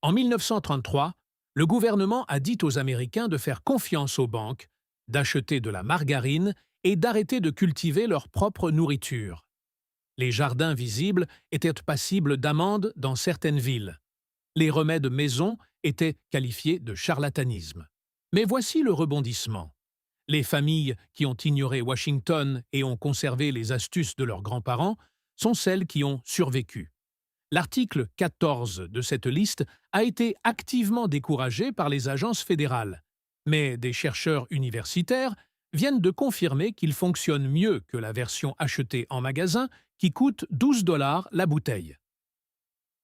En 1933, le gouvernement a dit aux Américains de faire confiance aux banques, d'acheter de la margarine et d'arrêter de cultiver leur propre nourriture. Les jardins visibles étaient passibles d'amendes dans certaines villes. Les remèdes maison étaient qualifiés de charlatanisme. Mais voici le rebondissement. Les familles qui ont ignoré Washington et ont conservé les astuces de leurs grands-parents sont celles qui ont survécu. L'article 14 de cette liste a été activement découragé par les agences fédérales, mais des chercheurs universitaires viennent de confirmer qu'il fonctionne mieux que la version achetée en magasin qui coûte 12 $ la bouteille.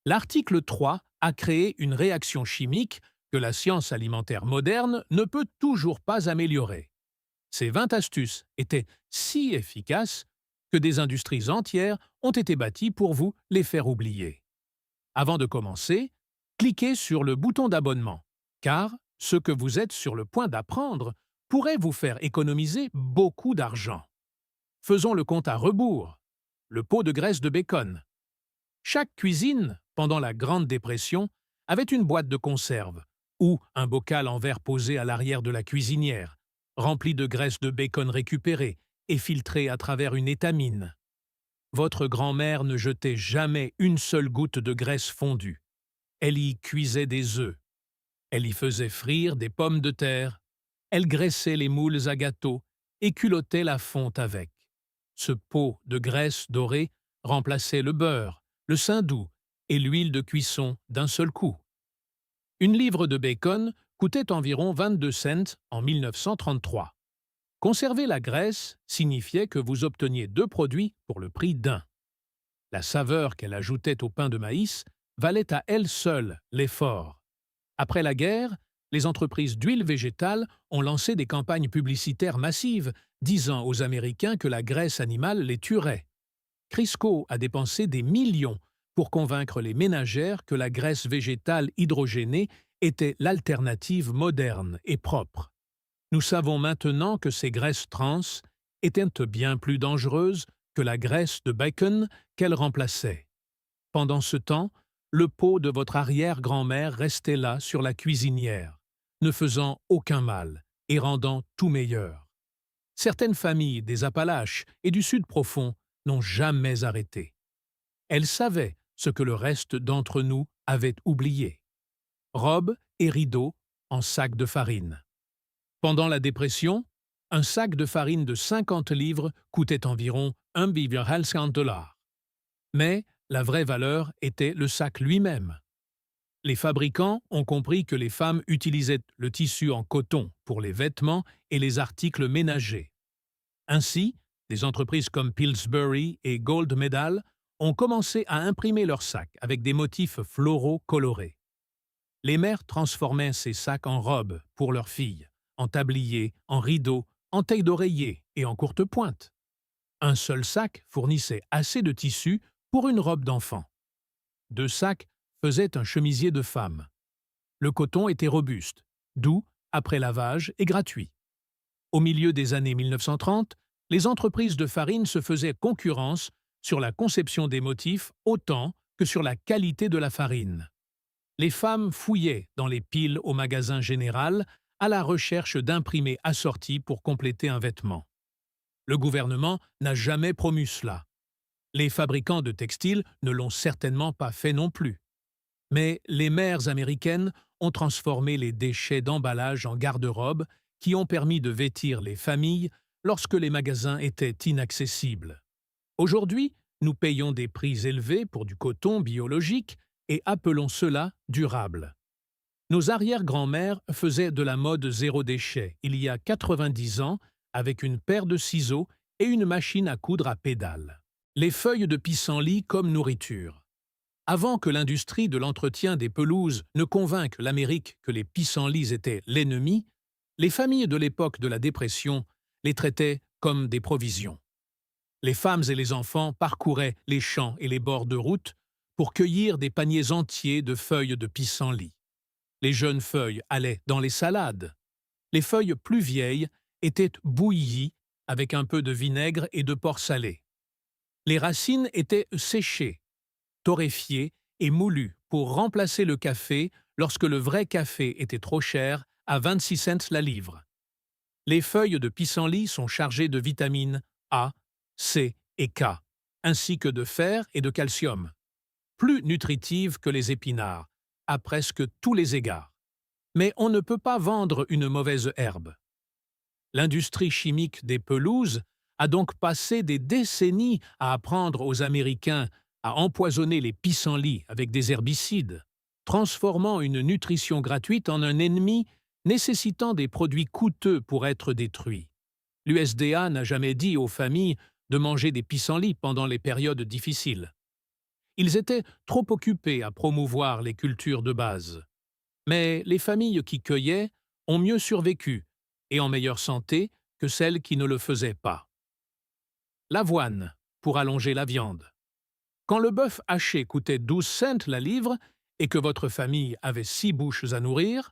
L'article 3 a créé une réaction chimique que la science alimentaire moderne ne peut toujours pas améliorer. Ces 20 astuces étaient si efficaces que des industries entières ont été bâties pour vous les faire oublier. Avant de commencer, cliquez sur le bouton d'abonnement, car ce que vous êtes sur le point d'apprendre pourrait vous faire économiser beaucoup d'argent. Faisons le compte à rebours. Le pot de graisse de bacon. Chaque cuisine, pendant la Grande Dépression, avait une boîte de conserve ou un bocal en verre posé à l'arrière de la cuisinière, rempli de graisse de bacon récupérée et filtrée à travers une étamine. Votre grand-mère ne jetait jamais une seule goutte de graisse fondue. Elle y cuisait des œufs. Elle y faisait frire des pommes de terre. Elle graissait les moules à gâteau et culottait la fonte avec. Ce pot de graisse dorée remplaçait le beurre, le saindoux et l'huile de cuisson d'un seul coup. Une livre de bacon coûtait environ 22 cents en 1933. Conserver la graisse signifiait que vous obteniez 2 produits pour le prix d'un. La saveur qu'elle ajoutait au pain de maïs valait à elle seule l'effort. Après la guerre, les entreprises d'huile végétale ont lancé des campagnes publicitaires massives, disant aux Américains que la graisse animale les tuerait. Crisco a dépensé des millions pour convaincre les ménagères que la graisse végétale hydrogénée était l'alternative moderne et propre. Nous savons maintenant que ces graisses trans étaient bien plus dangereuses que la graisse de bacon qu'elles remplaçaient. Pendant ce temps, le pot de votre arrière-grand-mère restait là sur la cuisinière, ne faisant aucun mal et rendant tout meilleur. Certaines familles des Appalaches et du Sud profond n'ont jamais arrêté. Elles savaient ce que le reste d'entre nous avait oublié. Robes et rideaux en sac de farine. Pendant la dépression, un sac de farine de 50 livres coûtait environ 1,50 $. Mais la vraie valeur était le sac lui-même. Les fabricants ont compris que les femmes utilisaient le tissu en coton pour les vêtements et les articles ménagers. Ainsi, des entreprises comme Pillsbury et Gold Medal ont commencé à imprimer leurs sacs avec des motifs floraux colorés. Les mères transformaient ces sacs en robes pour leurs filles, en tabliers, en rideaux, en tailles d'oreiller et en courte pointe. Un seul sac fournissait assez de tissu pour une robe d'enfant. 2 sacs faisaient un chemisier de femme. Le coton était robuste, doux après lavage et gratuit. Au milieu des années 1930, les entreprises de farine se faisaient concurrence sur la conception des motifs autant que sur la qualité de la farine. Les femmes fouillaient dans les piles au magasin général à la recherche d'imprimés assortis pour compléter un vêtement. Le gouvernement n'a jamais promu cela. Les fabricants de textiles ne l'ont certainement pas fait non plus. Mais les mères américaines ont transformé les déchets d'emballage en garde-robe qui ont permis de vêtir les familles lorsque les magasins étaient inaccessibles. Aujourd'hui, nous payons des prix élevés pour du coton biologique et appelons cela durable. Nos arrière-grand-mères faisaient de la mode zéro déchet il y a 90 ans avec une paire de ciseaux et une machine à coudre à pédales. Les feuilles de pissenlit comme nourriture. Avant que l'industrie de l'entretien des pelouses ne convainque l'Amérique que les pissenlits étaient l'ennemi, les familles de l'époque de la Dépression les traitaient comme des provisions. Les femmes et les enfants parcouraient les champs et les bords de route pour cueillir des paniers entiers de feuilles de pissenlit. Les jeunes feuilles allaient dans les salades. Les feuilles plus vieilles étaient bouillies avec un peu de vinaigre et de porc salé. Les racines étaient séchées, torréfiées et moulues pour remplacer le café lorsque le vrai café était trop cher, à 26 cents la livre. Les feuilles de pissenlit sont chargées de vitamines A, C et K, ainsi que de fer et de calcium, plus nutritives que les épinards, à presque tous les égards. Mais on ne peut pas vendre une mauvaise herbe. L'industrie chimique des pelouses a donc passé des décennies à apprendre aux Américains à empoisonner les pissenlits avec des herbicides, transformant une nutrition gratuite en un ennemi nécessitant des produits coûteux pour être détruits. L'USDA n'a jamais dit aux familles de manger des pissenlits pendant les périodes difficiles. Ils étaient trop occupés à promouvoir les cultures de base. Mais les familles qui cueillaient ont mieux survécu et en meilleure santé que celles qui ne le faisaient pas. L'avoine, pour allonger la viande. Quand le bœuf haché coûtait 12 cents la livre et que votre famille avait 6 bouches à nourrir,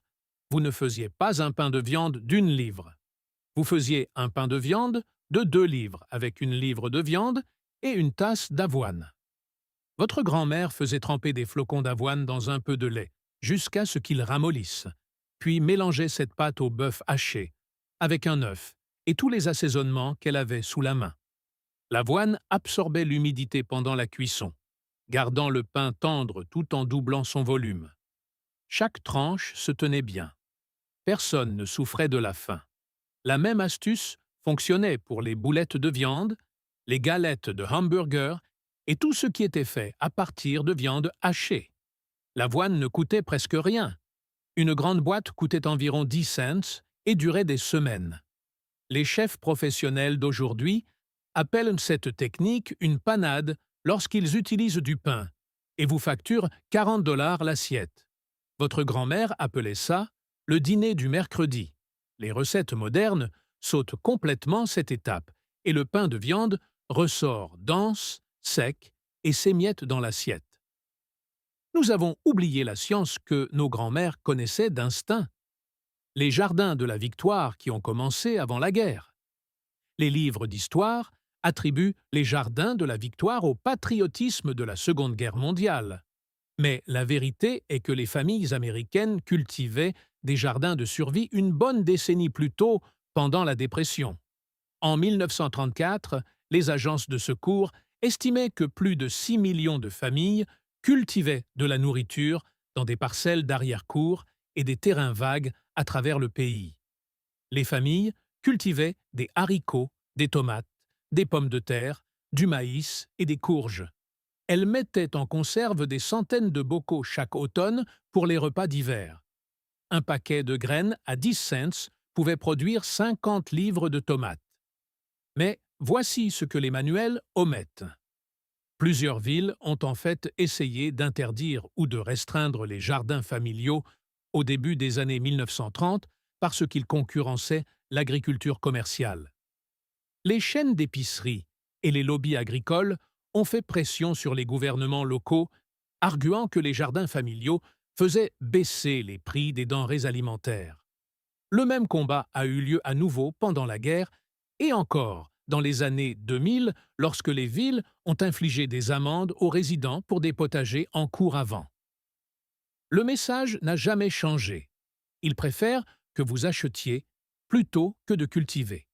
vous ne faisiez pas un pain de viande d'1 livre. Vous faisiez un pain de viande de 2 livres avec 1 livre de viande et une tasse d'avoine. Votre grand-mère faisait tremper des flocons d'avoine dans un peu de lait, jusqu'à ce qu'ils ramollissent, puis mélangeait cette pâte au bœuf haché, avec un œuf et tous les assaisonnements qu'elle avait sous la main. L'avoine absorbait l'humidité pendant la cuisson, gardant le pain tendre tout en doublant son volume. Chaque tranche se tenait bien. Personne ne souffrait de la faim. La même astuce fonctionnait pour les boulettes de viande, les galettes de hamburger et tout ce qui était fait à partir de viande hachée. L'avoine ne coûtait presque rien. Une grande boîte coûtait environ 10 cents et durait des semaines. Les chefs professionnels d'aujourd'hui appellent cette technique une panade lorsqu'ils utilisent du pain et vous facturent 40 $ l'assiette. Votre grand-mère appelait ça le dîner du mercredi. Les recettes modernes sautent complètement cette étape et le pain de viande ressort dense, sec et s'émiette dans l'assiette. Nous avons oublié la science que nos grands-mères connaissaient d'instinct. Les jardins de la Victoire qui ont commencé avant la guerre. Les livres d'histoire attribuent les jardins de la Victoire au patriotisme de la Seconde Guerre mondiale. Mais la vérité est que les familles américaines cultivaient des jardins de survie une bonne décennie plus tôt, pendant la Dépression. En 1934, les agences de secours estimaient que plus de 6 millions de familles cultivaient de la nourriture dans des parcelles d'arrière-cour et des terrains vagues à travers le pays. Les familles cultivaient des haricots, des tomates, des pommes de terre, du maïs et des courges. Elles mettaient en conserve des centaines de bocaux chaque automne pour les repas d'hiver. Un paquet de graines à 10 cents pouvait produire 50 livres de tomates. Mais voici ce que les manuels omettent. Plusieurs villes ont en fait essayé d'interdire ou de restreindre les jardins familiaux au début des années 1930 parce qu'ils concurrençaient l'agriculture commerciale. Les chaînes d'épicerie et les lobbies agricoles ont fait pression sur les gouvernements locaux, arguant que les jardins familiaux faisaient baisser les prix des denrées alimentaires. Le même combat a eu lieu à nouveau pendant la guerre et encore dans les années 2000 lorsque les villes ont infligé des amendes aux résidents pour des potagers en cours à vent. Le message n'a jamais changé. Ils préfèrent que vous achetiez plutôt que de cultiver.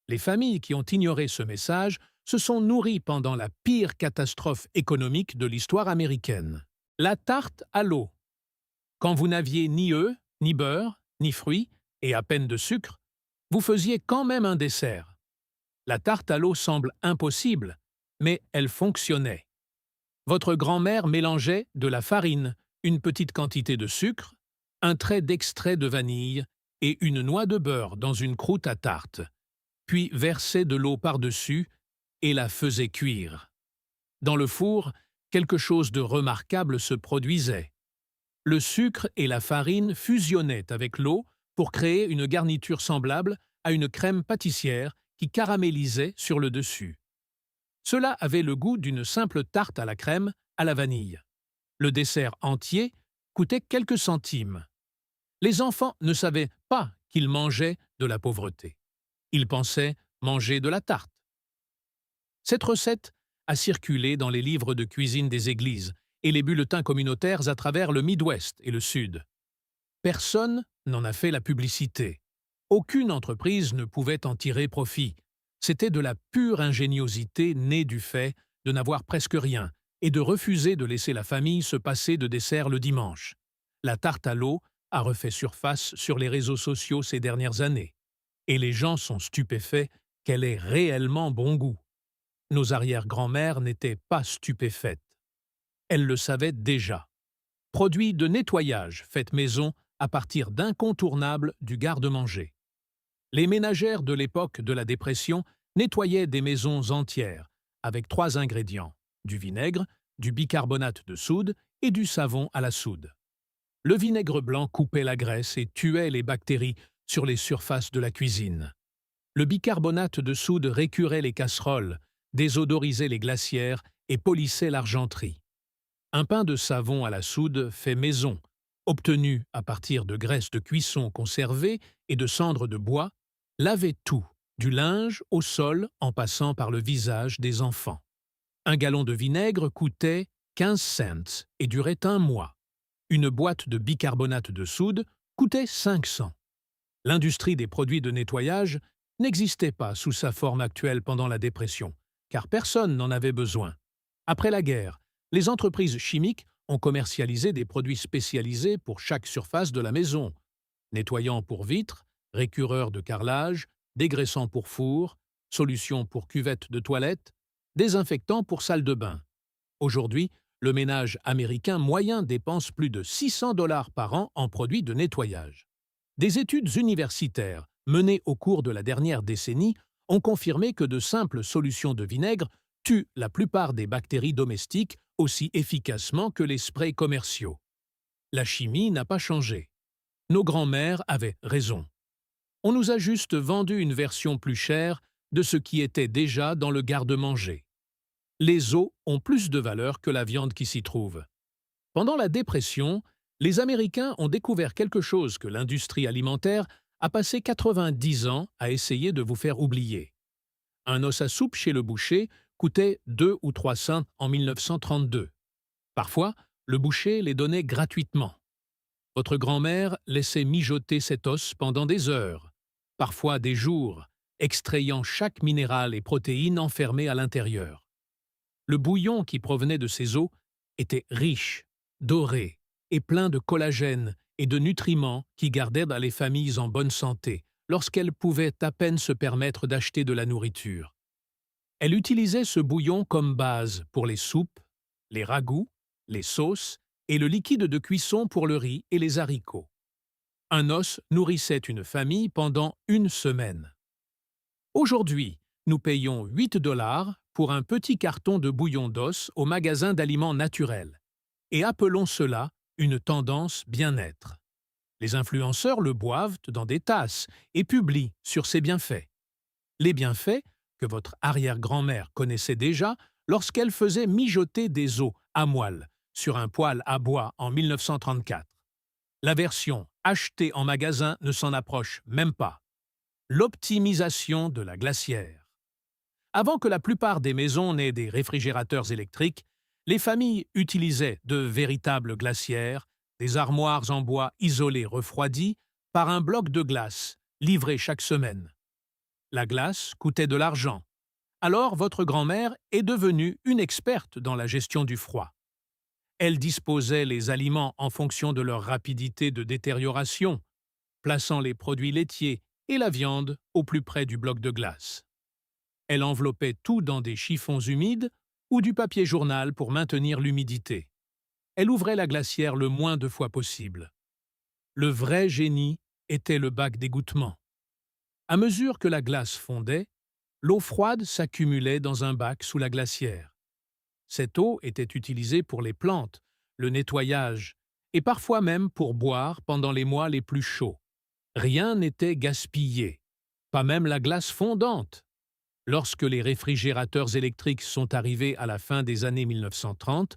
Les familles qui ont ignoré ce message se sont nourries pendant la pire catastrophe économique de l'histoire américaine. La tarte à l'eau. Quand vous n'aviez ni œufs, ni beurre, ni fruits, et à peine de sucre, vous faisiez quand même un dessert. La tarte à l'eau semble impossible, mais elle fonctionnait. Votre grand-mère mélangeait de la farine, une petite quantité de sucre, un trait d'extrait de vanille et une noix de beurre dans une croûte à tarte, puis versait de l'eau par-dessus et la faisait cuire. Dans le four, quelque chose de remarquable se produisait. Le sucre et la farine fusionnaient avec l'eau pour créer une garniture semblable à une crème pâtissière qui caramélisait sur le dessus. Cela avait le goût d'une simple tarte à la crème à la vanille. Le dessert entier coûtait quelques centimes. Les enfants ne savaient pas qu'ils mangeaient de la pauvreté. Ils pensaient manger de la tarte. Cette recette a circulé dans les livres de cuisine des églises et les bulletins communautaires à travers le Midwest et le Sud. Personne n'en a fait la publicité. Aucune entreprise ne pouvait en tirer profit. C'était de la pure ingéniosité née du fait de n'avoir presque rien et de refuser de laisser la famille se passer de dessert le dimanche. La tarte à l'eau a refait surface sur les réseaux sociaux ces dernières années. Et les gens sont stupéfaits qu'elle ait réellement bon goût. Nos arrière-grand-mères n'étaient pas stupéfaites. Elles le savaient déjà. Produit de nettoyage fait maison à partir d'incontournables du garde-manger. Les ménagères de l'époque de la dépression nettoyaient des maisons entières avec 3 ingrédients, du vinaigre, du bicarbonate de soude et du savon à la soude. Le vinaigre blanc coupait la graisse et tuait les bactéries sur les surfaces de la cuisine. Le bicarbonate de soude récurait les casseroles, désodorisait les glacières et polissait l'argenterie. Un pain de savon à la soude fait maison, obtenu à partir de graisse de cuisson conservée et de cendres de bois, lavait tout, du linge au sol en passant par le visage des enfants. Un gallon de vinaigre coûtait 15 cents et durait 1 mois. Une boîte de bicarbonate de soude coûtait 500. L'industrie des produits de nettoyage n'existait pas sous sa forme actuelle pendant la dépression, car personne n'en avait besoin. Après la guerre, les entreprises chimiques ont commercialisé des produits spécialisés pour chaque surface de la maison, nettoyant pour vitres, récureur de carrelage, dégraissant pour four, solution pour cuvette de toilette, désinfectant pour salle de bain. Aujourd'hui, le ménage américain moyen dépense plus de 600 $ par an en produits de nettoyage. Des études universitaires menées au cours de la dernière décennie ont confirmé que de simples solutions de vinaigre tuent la plupart des bactéries domestiques aussi efficacement que les sprays commerciaux. La chimie n'a pas changé. Nos grands-mères avaient raison. On nous a juste vendu une version plus chère de ce qui était déjà dans le garde-manger. Les os ont plus de valeur que la viande qui s'y trouve. Pendant la dépression, les Américains ont découvert quelque chose que l'industrie alimentaire a passé 90 ans à essayer de vous faire oublier. Un os à soupe chez le boucher coûtait 2 ou 3 cents en 1932. Parfois, le boucher les donnait gratuitement. Votre grand-mère laissait mijoter cet os pendant des heures, parfois des jours, extrayant chaque minéral et protéine enfermé à l'intérieur. Le bouillon qui provenait de ces os était riche, doré et plein de collagène et de nutriments qui gardaient les familles en bonne santé lorsqu'elles pouvaient à peine se permettre d'acheter de la nourriture. Elle utilisait ce bouillon comme base pour les soupes, les ragoûts, les sauces et le liquide de cuisson pour le riz et les haricots. Un os nourrissait une famille pendant 1 semaine. Aujourd'hui, nous payons 8 $ pour un petit carton de bouillon d'os au magasin d'aliments naturels et appelons cela une tendance bien-être. Les influenceurs le boivent dans des tasses et publient sur ses bienfaits. Les bienfaits que votre arrière-grand-mère connaissait déjà lorsqu'elle faisait mijoter des os à moelle sur un poêle à bois en 1934. La version achetée en magasin ne s'en approche même pas. L'optimisation de la glacière. Avant que la plupart des maisons n'aient des réfrigérateurs électriques, les familles utilisaient de véritables glacières, des armoires en bois isolées refroidies par un bloc de glace livré chaque semaine. La glace coûtait de l'argent. Alors votre grand-mère est devenue une experte dans la gestion du froid. Elle disposait les aliments en fonction de leur rapidité de détérioration, plaçant les produits laitiers et la viande au plus près du bloc de glace. Elle enveloppait tout dans des chiffons humides ou du papier journal pour maintenir l'humidité. Elle ouvrait la glacière le moins de fois possible. Le vrai génie était le bac d'égouttement. À mesure que la glace fondait, l'eau froide s'accumulait dans un bac sous la glacière. Cette eau était utilisée pour les plantes, le nettoyage et parfois même pour boire pendant les mois les plus chauds. Rien n'était gaspillé, pas même la glace fondante. Lorsque les réfrigérateurs électriques sont arrivés à la fin des années 1930,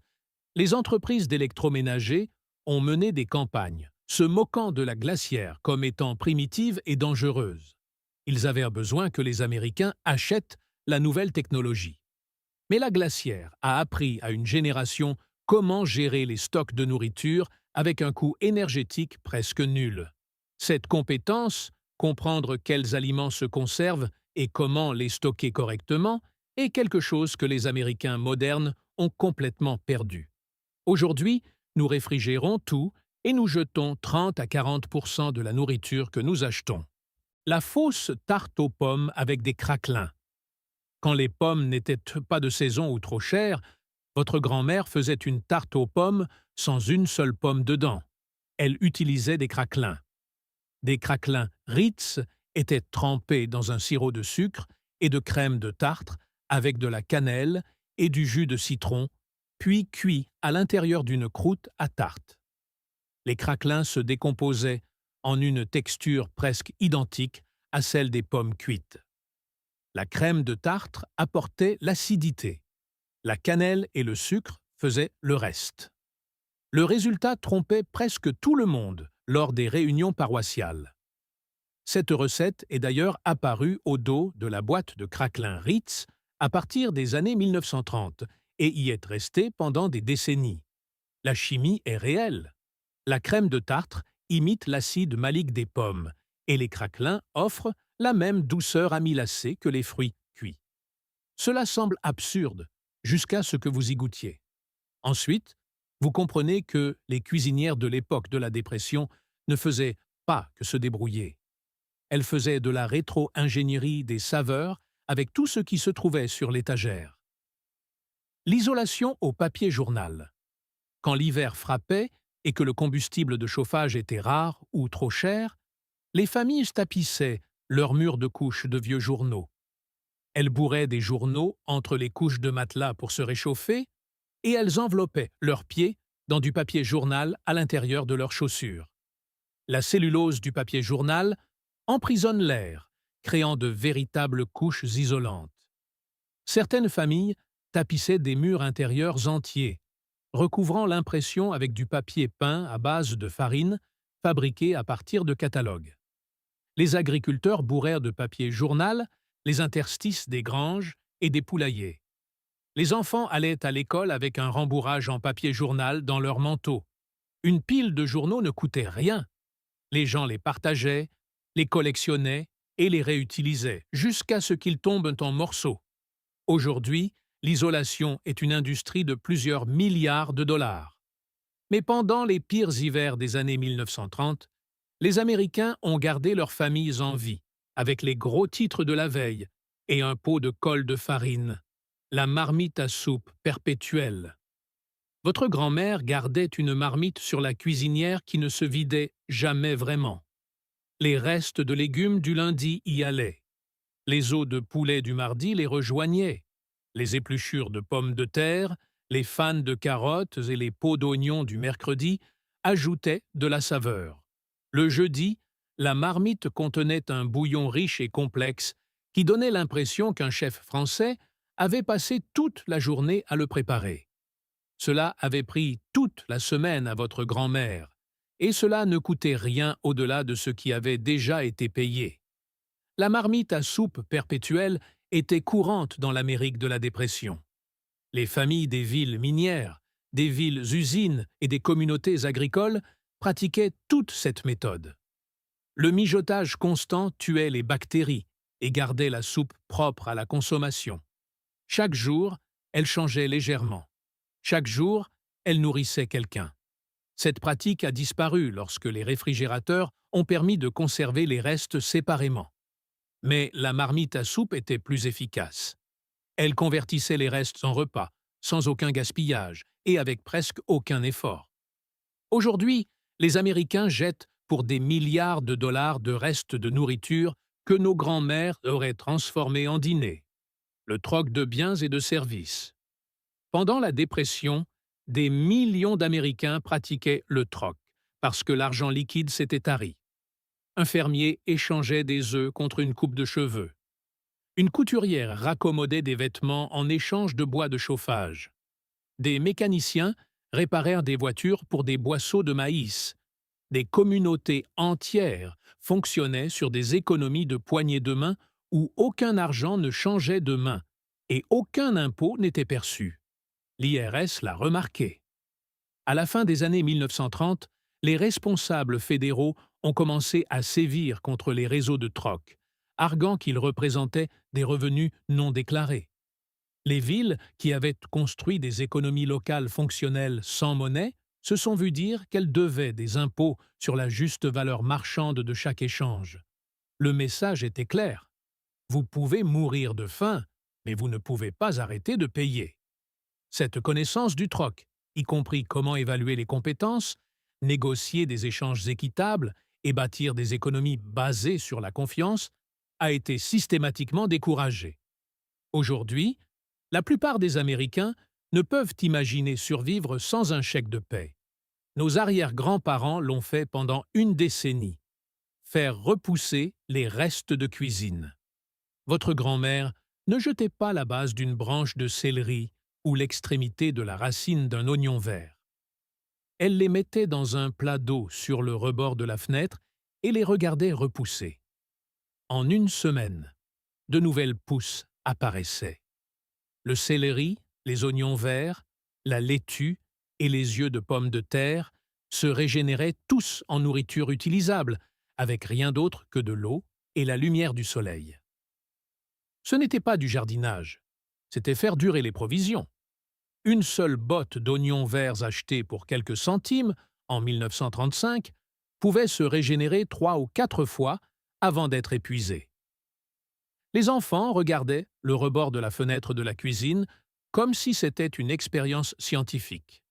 les entreprises d'électroménager ont mené des campagnes, se moquant de la glacière comme étant primitive et dangereuse. Ils avaient besoin que les Américains achètent la nouvelle technologie. Mais la glacière a appris à une génération comment gérer les stocks de nourriture avec un coût énergétique presque nul. Cette compétence, comprendre quels aliments se conservent et comment les stocker correctement, est quelque chose que les Américains modernes ont complètement perdu. Aujourd'hui, nous réfrigérons tout et nous jetons 30 à 40% de la nourriture que nous achetons. La fausse tarte aux pommes avec des craquelins. Quand les pommes n'étaient pas de saison ou trop chères, votre grand-mère faisait une tarte aux pommes sans une seule pomme dedans. Elle utilisait des craquelins. Des craquelins Ritz étaient trempés dans un sirop de sucre et de crème de tartre avec de la cannelle et du jus de citron, puis cuits à l'intérieur d'une croûte à tarte. Les craquelins se décomposaient en une texture presque identique à celle des pommes cuites. La crème de tartre apportait l'acidité. La cannelle et le sucre faisaient le reste. Le résultat trompait presque tout le monde lors des réunions paroissiales. Cette recette est d'ailleurs apparue au dos de la boîte de craquelins Ritz à partir des années 1930 et y est restée pendant des décennies. La chimie est réelle. La crème de tartre imite l'acide malique des pommes et les craquelins offrent la même douceur amylacée que les fruits cuits. Cela semble absurde jusqu'à ce que vous y goûtiez. Ensuite, vous comprenez que les cuisinières de l'époque de la dépression ne faisaient pas que se débrouiller. Elles faisaient de la rétro-ingénierie des saveurs avec tout ce qui se trouvait sur l'étagère. L'isolation au papier journal. Quand l'hiver frappait et que le combustible de chauffage était rare ou trop cher, les familles tapissaient leurs murs de couches de vieux journaux. Elles bourraient des journaux entre les couches de matelas pour se réchauffer et elles enveloppaient leurs pieds dans du papier journal à l'intérieur de leurs chaussures. La cellulose du papier journal emprisonne l'air, créant de véritables couches isolantes. Certaines familles tapissaient des murs intérieurs entiers, recouvrant l'impression avec du papier peint à base de farine fabriqué à partir de catalogues. Les agriculteurs bourrèrent de papier journal les interstices des granges et des poulaillers. Les enfants allaient à l'école avec un rembourrage en papier journal dans leur manteau. Une pile de journaux ne coûtait rien. Les gens les partageaient, les collectionnaient et les réutilisaient jusqu'à ce qu'ils tombent en morceaux. Aujourd'hui, l'isolation est une industrie de plusieurs milliards de dollars. Mais pendant les pires hivers des années 1930, les Américains ont gardé leurs familles en vie, avec les gros titres de la veille et un pot de colle de farine, la marmite à soupe perpétuelle. Votre grand-mère gardait une marmite sur la cuisinière qui ne se vidait jamais vraiment. Les restes de légumes du lundi y allaient. Les os de poulet du mardi les rejoignaient. Les épluchures de pommes de terre, les fans de carottes et les pots d'oignons du mercredi ajoutaient de la saveur. Le jeudi, la marmite contenait un bouillon riche et complexe qui donnait l'impression qu'un chef français avait passé toute la journée à le préparer. Cela avait pris toute la semaine à votre grand-mère, et cela ne coûtait rien au-delà de ce qui avait déjà été payé. La marmite à soupe perpétuelle était courante dans l'Amérique de la dépression. Les familles des villes minières, des villes-usines et des communautés agricoles pratiquaient toute cette méthode. Le mijotage constant tuait les bactéries et gardait la soupe propre à la consommation. Chaque jour, elle changeait légèrement. Chaque jour, elle nourrissait quelqu'un. Cette pratique a disparu lorsque les réfrigérateurs ont permis de conserver les restes séparément. Mais la marmite à soupe était plus efficace. Elle convertissait les restes en repas, sans aucun gaspillage et avec presque aucun effort. Aujourd'hui, les Américains jettent pour des milliards de dollars de restes de nourriture que nos grands-mères auraient transformés en dîner. Le troc de biens et de services. Pendant la dépression, des millions d'Américains pratiquaient le troc, parce que l'argent liquide s'était tari. Un fermier échangeait des œufs contre une coupe de cheveux. Une couturière raccommodait des vêtements en échange de bois de chauffage. Des mécaniciens réparèrent des voitures pour des boisseaux de maïs. Des communautés entières fonctionnaient sur des économies de poignées de main où aucun argent ne changeait de main et aucun impôt n'était perçu. L'IRS l'a remarqué. À la fin des années 1930, les responsables fédéraux ont commencé à sévir contre les réseaux de troc, arguant qu'ils représentaient des revenus non déclarés. Les villes, qui avaient construit des économies locales fonctionnelles sans monnaie, se sont vues dire qu'elles devaient des impôts sur la juste valeur marchande de chaque échange. Le message était clair. Vous pouvez mourir de faim, mais vous ne pouvez pas arrêter de payer. Cette connaissance du troc, y compris comment évaluer les compétences, négocier des échanges équitables et bâtir des économies basées sur la confiance, a été systématiquement découragée. Aujourd'hui, la plupart des Américains ne peuvent imaginer survivre sans un chèque de paie. Nos arrière-grands-parents l'ont fait pendant une décennie. Faire repousser les restes de cuisine. Votre grand-mère ne jetait pas la base d'une branche de céleri ou l'extrémité de la racine d'un oignon vert. Elle les mettait dans un plat d'eau sur le rebord de la fenêtre et les regardait repousser. En une semaine, de nouvelles pousses apparaissaient. Le céleri, les oignons verts, la laitue et les yeux de pommes de terre se régénéraient tous en nourriture utilisable, avec rien d'autre que de l'eau et la lumière du soleil. Ce n'était pas du jardinage, c'était faire durer les provisions. Une seule botte d'oignons verts achetés pour quelques centimes, en 1935, pouvait se régénérer 3 ou 4 fois avant d'être épuisée. Les enfants regardaient le rebord de la fenêtre de la cuisine comme si c'était une expérience scientifique.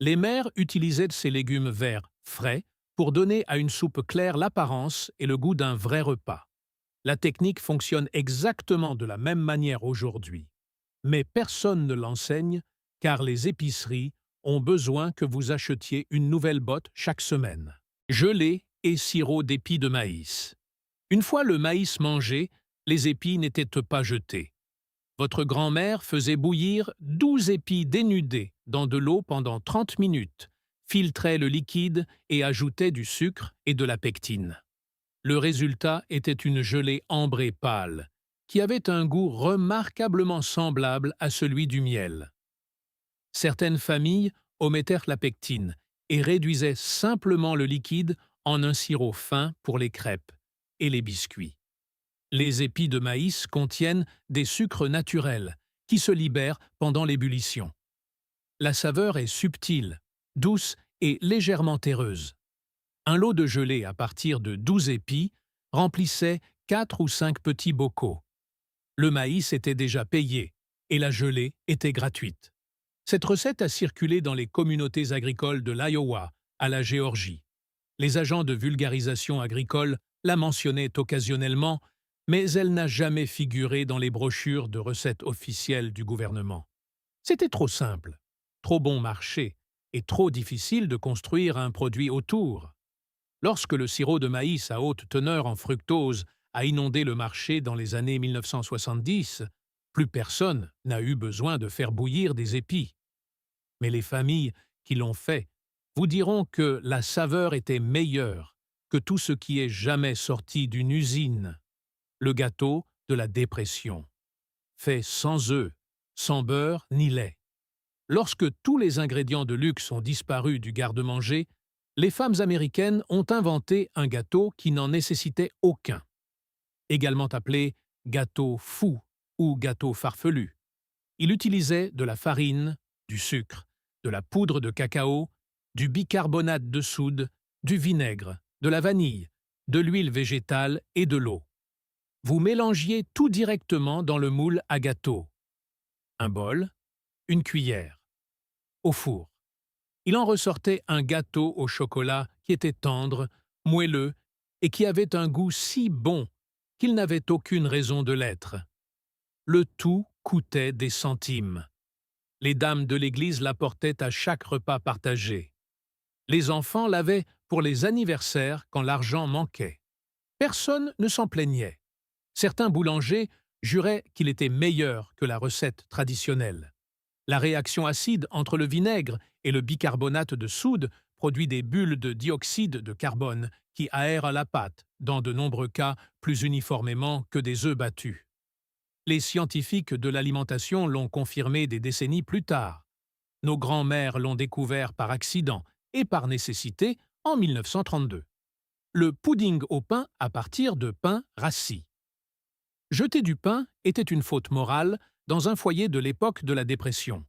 Les mères utilisaient ces légumes verts frais pour donner à une soupe claire l'apparence et le goût d'un vrai repas. La technique fonctionne exactement de la même manière aujourd'hui. Mais personne ne l'enseigne car les épiceries ont besoin que vous achetiez une nouvelle botte chaque semaine. Gelée et sirop d'épis de maïs. Une fois le maïs mangé, les épis n'étaient pas jetés. Votre grand-mère faisait bouillir 12 épis dénudés dans de l'eau pendant 30 minutes, filtrait le liquide et ajoutait du sucre et de la pectine. Le résultat était une gelée ambrée pâle, qui avait un goût remarquablement semblable à celui du miel. Certaines familles omettèrent la pectine et réduisaient simplement le liquide en un sirop fin pour les crêpes et les biscuits. Les épis de maïs contiennent des sucres naturels qui se libèrent pendant l'ébullition. La saveur est subtile, douce et légèrement terreuse. Un lot de gelée à partir de 12 épis remplissait 4 ou 5 petits bocaux. Le maïs était déjà payé et la gelée était gratuite. Cette recette a circulé dans les communautés agricoles de l'Iowa à la Géorgie. Les agents de vulgarisation agricole la mentionnaient occasionnellement, mais elle n'a jamais figuré dans les brochures de recettes officielles du gouvernement. C'était trop simple, trop bon marché et trop difficile de construire un produit autour. Lorsque le sirop de maïs à haute teneur en fructose a inondé le marché dans les années 1970, plus personne n'a eu besoin de faire bouillir des épis. Mais les familles qui l'ont fait vous diront que la saveur était meilleure que tout ce qui est jamais sorti d'une usine. Le gâteau de la dépression, fait sans œufs, sans beurre ni lait. Lorsque tous les ingrédients de luxe ont disparu du garde-manger, les femmes américaines ont inventé un gâteau qui n'en nécessitait aucun. Également appelé gâteau fou ou gâteau farfelu. Il utilisait de la farine, du sucre, de la poudre de cacao, du bicarbonate de soude, du vinaigre, de la vanille, de l'huile végétale et de l'eau. Vous mélangiez tout directement dans le moule à gâteau. Un bol, une cuillère. Au four. Il en ressortait un gâteau au chocolat qui était tendre, moelleux et qui avait un goût si bon qu'il n'avait aucune raison de l'être. Le tout coûtait des centimes. Les dames de l'église l'apportaient à chaque repas partagé. Les enfants l'avaient pour les anniversaires quand l'argent manquait. Personne ne s'en plaignait. Certains boulangers juraient qu'il était meilleur que la recette traditionnelle. La réaction acide entre le vinaigre et le bicarbonate de soude produit des bulles de dioxyde de carbone qui aèrent la pâte, dans de nombreux cas plus uniformément que des œufs battus. Les scientifiques de l'alimentation l'ont confirmé des décennies plus tard. Nos grands-mères l'ont découvert par accident et par nécessité en 1932. Le pudding au pain à partir de pain rassis. Jeter du pain était une faute morale dans un foyer de l'époque de la Dépression.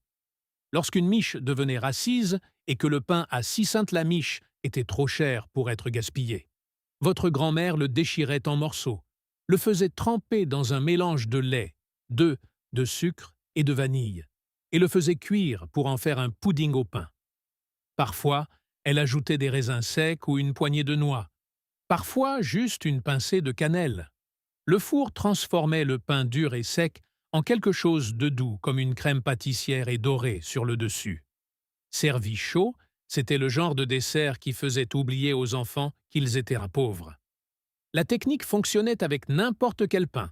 Lorsqu'une miche devenait rassise et que le pain à 6 cents la miche était trop cher pour être gaspillé, votre grand-mère le déchirait en morceaux, le faisait tremper dans un mélange de lait, d'œufs, de sucre et de vanille, et le faisait cuire pour en faire un pudding au pain. Parfois, elle ajoutait des raisins secs ou une poignée de noix, parfois juste une pincée de cannelle. Le four transformait le pain dur et sec en quelque chose de doux comme une crème pâtissière et dorée sur le dessus. Servi chaud, c'était le genre de dessert qui faisait oublier aux enfants qu'ils étaient pauvres. La technique fonctionnait avec n'importe quel pain.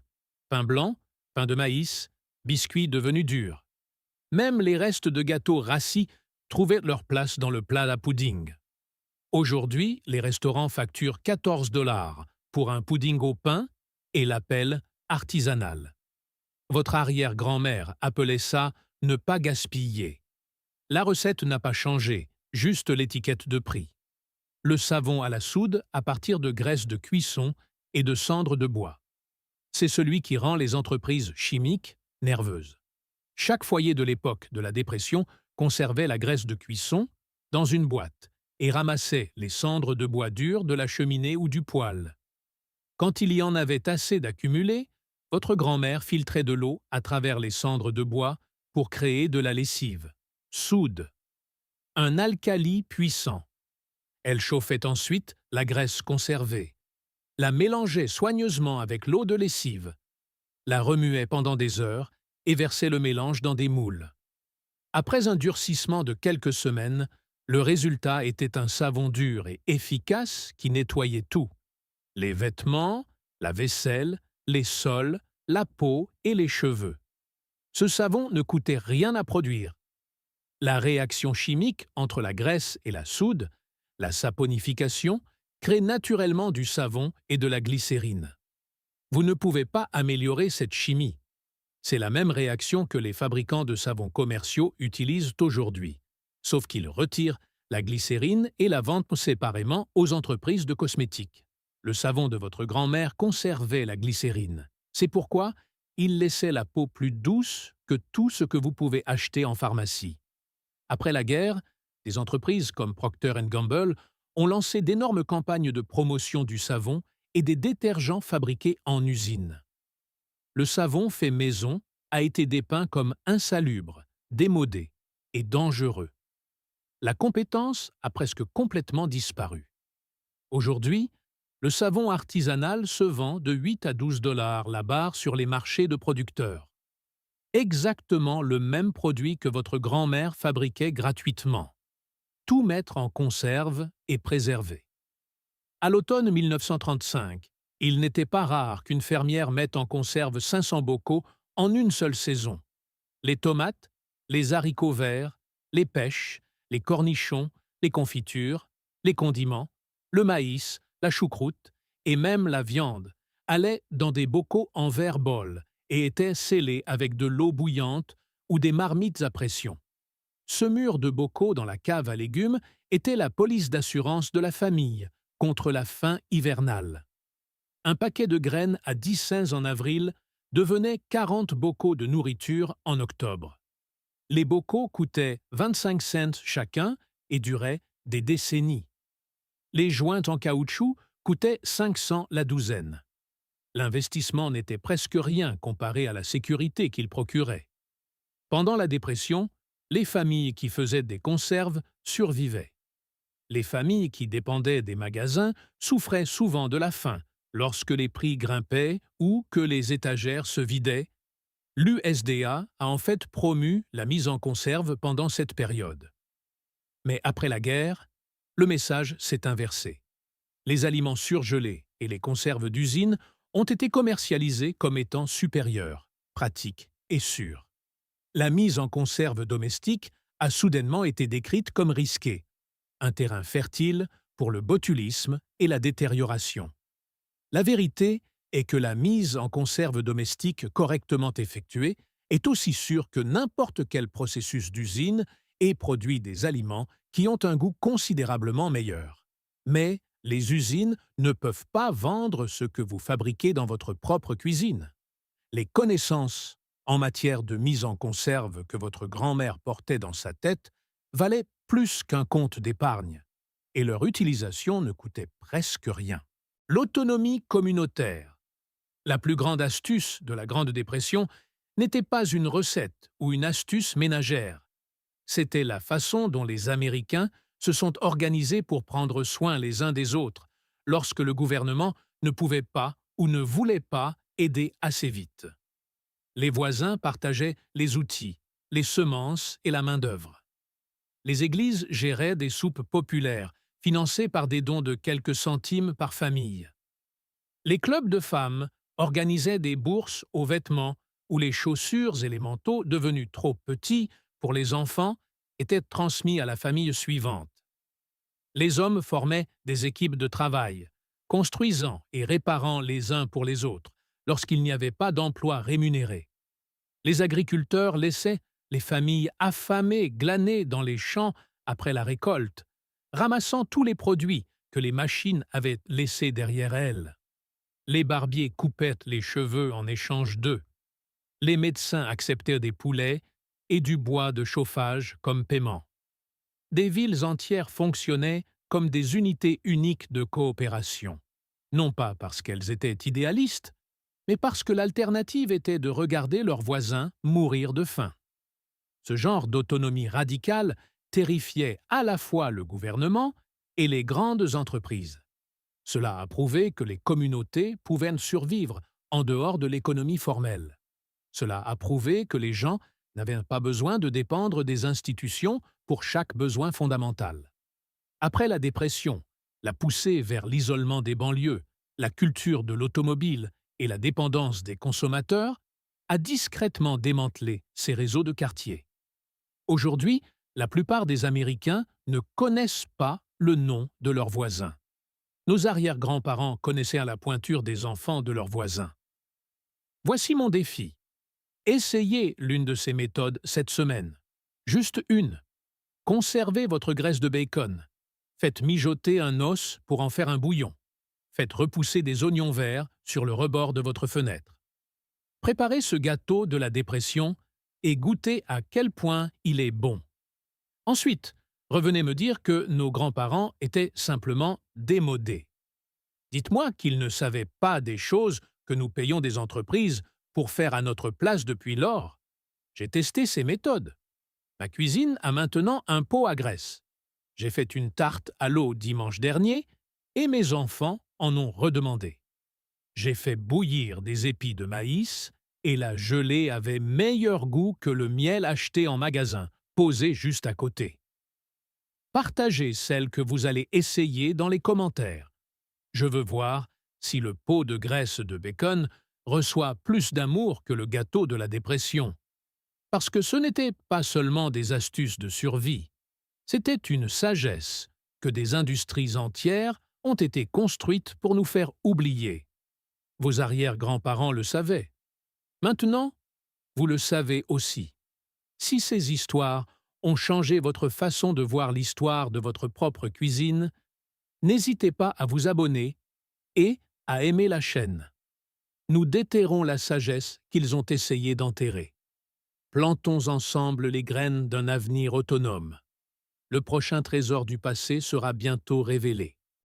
Pain blanc, pain de maïs, biscuits devenus durs. Même les restes de gâteaux rassis trouvaient leur place dans le plat à pudding. Aujourd'hui, les restaurants facturent 14 $ pour un pudding au pain et l'appellent artisanal. Votre arrière-grand-mère appelait ça « ne pas gaspiller ». La recette n'a pas changé, juste l'étiquette de prix. Le savon à la soude à partir de graisse de cuisson et de cendres de bois. C'est celui qui rend les entreprises chimiques nerveuses. Chaque foyer de l'époque de la Dépression conservait la graisse de cuisson dans une boîte et ramassait les cendres de bois dur de la cheminée ou du poêle. Quand il y en avait assez d'accumuler, votre grand-mère filtrait de l'eau à travers les cendres de bois pour créer de la lessive. Soude. Un alcali puissant. Elle chauffait ensuite la graisse conservée, la mélangeait soigneusement avec l'eau de lessive, la remuait pendant des heures et versait le mélange dans des moules. Après un durcissement de quelques semaines, le résultat était un savon dur et efficace qui nettoyait tout. Les vêtements, la vaisselle, les sols, la peau et les cheveux. Ce savon ne coûtait rien à produire. La réaction chimique entre la graisse et la soude, la saponification, crée naturellement du savon et de la glycérine. Vous ne pouvez pas améliorer cette chimie. C'est la même réaction que les fabricants de savons commerciaux utilisent aujourd'hui, sauf qu'ils retirent la glycérine et la vendent séparément aux entreprises de cosmétiques. Le savon de votre grand-mère conservait la glycérine. C'est pourquoi il laissait la peau plus douce que tout ce que vous pouvez acheter en pharmacie. Après la guerre, des entreprises comme Procter & Gamble ont lancé d'énormes campagnes de promotion du savon et des détergents fabriqués en usine. Le savon fait maison a été dépeint comme insalubre, démodé et dangereux. La compétence a presque complètement disparu. Aujourd'hui, le savon artisanal se vend de 8 à 12 $ la barre sur les marchés de producteurs. Exactement le même produit que votre grand-mère fabriquait gratuitement. Tout mettre en conserve et préserver. À l'automne 1935, il n'était pas rare qu'une fermière mette en conserve 500 bocaux en une seule saison. Les tomates, les haricots verts, les pêches, les cornichons, les confitures, les condiments, le maïs, la choucroute et même la viande allaient dans des bocaux en verre-bol et étaient scellés avec de l'eau bouillante ou des marmites à pression. Ce mur de bocaux dans la cave à légumes était la police d'assurance de la famille contre la faim hivernale. Un paquet de graines à 10 cents en avril devenait 40 bocaux de nourriture en octobre. Les bocaux coûtaient 25 cents chacun et duraient des décennies. Les jointes en caoutchouc coûtaient 500 la douzaine. L'investissement n'était presque rien comparé à la sécurité qu'il procurait. Pendant la Dépression, les familles qui faisaient des conserves survivaient. Les familles qui dépendaient des magasins souffraient souvent de la faim lorsque les prix grimpaient ou que les étagères se vidaient. L'USDA a en fait promu la mise en conserve pendant cette période. Mais après la guerre, le message s'est inversé. Les aliments surgelés et les conserves d'usine ont été commercialisés comme étant supérieurs, pratiques et sûrs. La mise en conserve domestique a soudainement été décrite comme risquée, un terrain fertile pour le botulisme et la détérioration. La vérité est que la mise en conserve domestique correctement effectuée est aussi sûre que n'importe quel processus d'usine et produit des aliments qui ont un goût considérablement meilleur. Mais les usines ne peuvent pas vendre ce que vous fabriquez dans votre propre cuisine. Les connaissances en matière de mise en conserve que votre grand-mère portait dans sa tête valaient plus qu'un compte d'épargne, et leur utilisation ne coûtait presque rien. L'autonomie communautaire. La plus grande astuce de la Grande Dépression n'était pas une recette ou une astuce ménagère. C'était la façon dont les Américains se sont organisés pour prendre soin les uns des autres, lorsque le gouvernement ne pouvait pas ou ne voulait pas aider assez vite. Les voisins partageaient les outils, les semences et la main-d'œuvre. Les églises géraient des soupes populaires, financées par des dons de quelques centimes par famille. Les clubs de femmes organisaient des bourses aux vêtements où les chaussures et les manteaux, devenus trop petits pour les enfants, étaient transmis à la famille suivante. Les hommes formaient des équipes de travail, construisant et réparant les uns pour les autres, lorsqu'il n'y avait pas d'emploi rémunéré. Les agriculteurs laissaient les familles affamées glaner dans les champs après la récolte, ramassant tous les produits que les machines avaient laissés derrière elles. Les barbiers coupaient les cheveux en échange d'eux. Les médecins acceptaient des poulets et du bois de chauffage comme paiement. Des villes entières fonctionnaient comme des unités uniques de coopération, non pas parce qu'elles étaient idéalistes, mais parce que l'alternative était de regarder leurs voisins mourir de faim. Ce genre d'autonomie radicale terrifiait à la fois le gouvernement et les grandes entreprises. Cela a prouvé que les communautés pouvaient survivre en dehors de l'économie formelle. Cela a prouvé que les gens n'avaient pas besoin de dépendre des institutions pour chaque besoin fondamental. Après la dépression, la poussée vers l'isolement des banlieues, la culture de l'automobile et la dépendance des consommateurs a discrètement démantelé ces réseaux de quartier. Aujourd'hui, la plupart des Américains ne connaissent pas le nom de leurs voisins. Nos arrière-grands-parents connaissaient à la pointure des enfants de leurs voisins. Voici mon défi. Essayez l'une de ces méthodes cette semaine. Juste une. Conservez votre graisse de bacon. Faites mijoter un os pour en faire un bouillon. Faites repousser des oignons verts sur le rebord de votre fenêtre. Préparez ce gâteau de la dépression et goûtez à quel point il est bon. Ensuite, revenez me dire que nos grands-parents étaient simplement démodés. Dites-moi qu'ils ne savaient pas des choses que nous payons des entreprises pour faire à notre place depuis lors. J'ai testé ces méthodes. Ma cuisine a maintenant un pot à graisse. J'ai fait une tarte à l'eau dimanche dernier et mes enfants en ont redemandé. J'ai fait bouillir des épis de maïs et la gelée avait meilleur goût que le miel acheté en magasin, posé juste à côté. Partagez celle que vous allez essayer dans les commentaires. Je veux voir si le pot de graisse de bacon reçoit plus d'amour que le gâteau de la dépression. Parce que ce n'était pas seulement des astuces de survie, c'était une sagesse que des industries entières ont été construites pour nous faire oublier. Vos arrière-grands-parents le savaient. Maintenant, vous le savez aussi. Si ces histoires ont changé votre façon de voir l'histoire de votre propre cuisine, n'hésitez pas à vous abonner et à aimer la chaîne. Nous déterrons la sagesse qu'ils ont essayé d'enterrer. Plantons ensemble les graines d'un avenir autonome. Le prochain trésor du passé sera bientôt révélé.